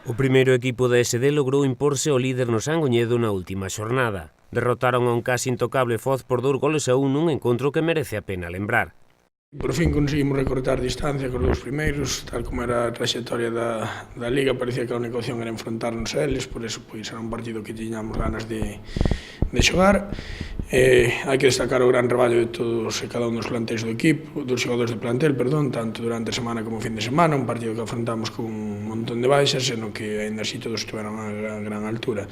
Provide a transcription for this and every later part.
O primeiro equipo da SD logrou imporse ao líder no Sangoñedo na última xornada. Derrotaron a un casi intocable Foz por 2-1 nun encontro que merece a pena lembrar. Por fin conseguimos recortar distancia cos dous primeiros, tal como era a trayectoria da Liga, parecía que a única opción era enfrontarnos a eles, por eso pois, era un partido que tiñamos ganas de xogar. Hai que destacar o gran traballo de todos e cada un dos plantéis do equipo, dos xogadores de plantel, tanto durante a semana como o fin de semana, un partido que afrontamos con un montón de baixas, seno que ainda así todos estiveron a gran altura.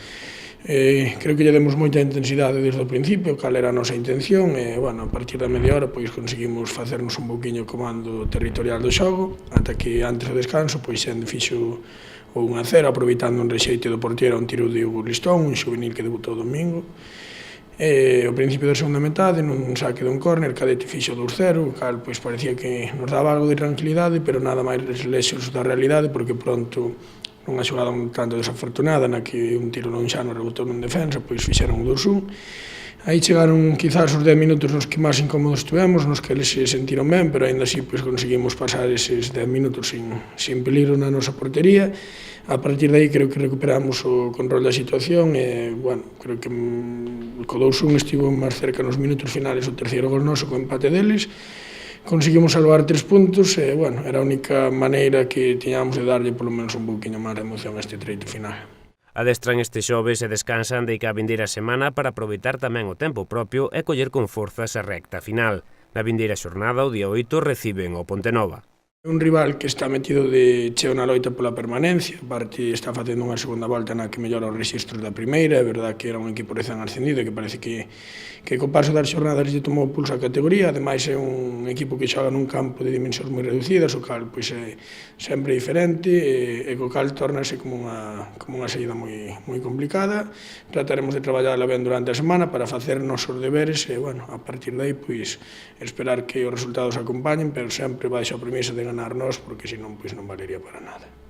Creo que lle demos moita intensidade desde o principio, cal era a nosa intención, e, a partir da media hora pois, conseguimos facernos un pouquiño o comando territorial do xogo, ata que antes do descanso pois, Xende fixo o 1-0, aproveitando un rexeite do portiero a un tiro de Hugo Listón, un xuvenil que debutou domingo. Ao principio da segunda metade, nun saque dun córner, Cadete fixo 2-0, cal pois, parecía que nos daba algo de tranquilidade, pero nada máis lexos da realidade, porque pronto, nunha xogada un tanto desafortunada, na que un tiro non xa non rebotou nun defensa, pois fixeron o 2-1. Aí chegaron quizás os 10 minutos nos que máis incómodos estivemos, nos que eles se sentiron ben, pero ainda así pois, conseguimos pasar eses 10 minutos sin peligro na nosa portería. A partir de aí creo que recuperamos o control da situación e, creo que co 2-1 estivo máis cerca nos minutos finales o terceiro gol noso co empate deles. Conseguimos salvar 3 puntos e, era a única maneira que tiñamos de darlle polo menos un pouquinho máis de emoción a este treito final. Adestran este xoves e descansan de a vindeira semana para aproveitar tamén o tempo propio e coller con forzas a recta final. Na vindeira xornada, o día 8, reciben o Pontenova. Un rival que está metido de cheo na loita pola permanencia, aparte está facendo unha segunda volta na que mellora os rexistros da primeira, é verdad que era un equipo recén ascendido e que parece que co paso das xornadas lle tomou pulso a categoría, ademais é un equipo que xoga nun campo de dimensións moi reducidas, o cal pois, é sempre diferente e co cal tornase como unha saída moi complicada. Trataremos de traballarla ben durante a semana para facer nosos deberes e, a partir de aí, pois, esperar que os resultados acompañen, pero sempre baixo a premisa de ganar nós, porque senón pois non valería para nada.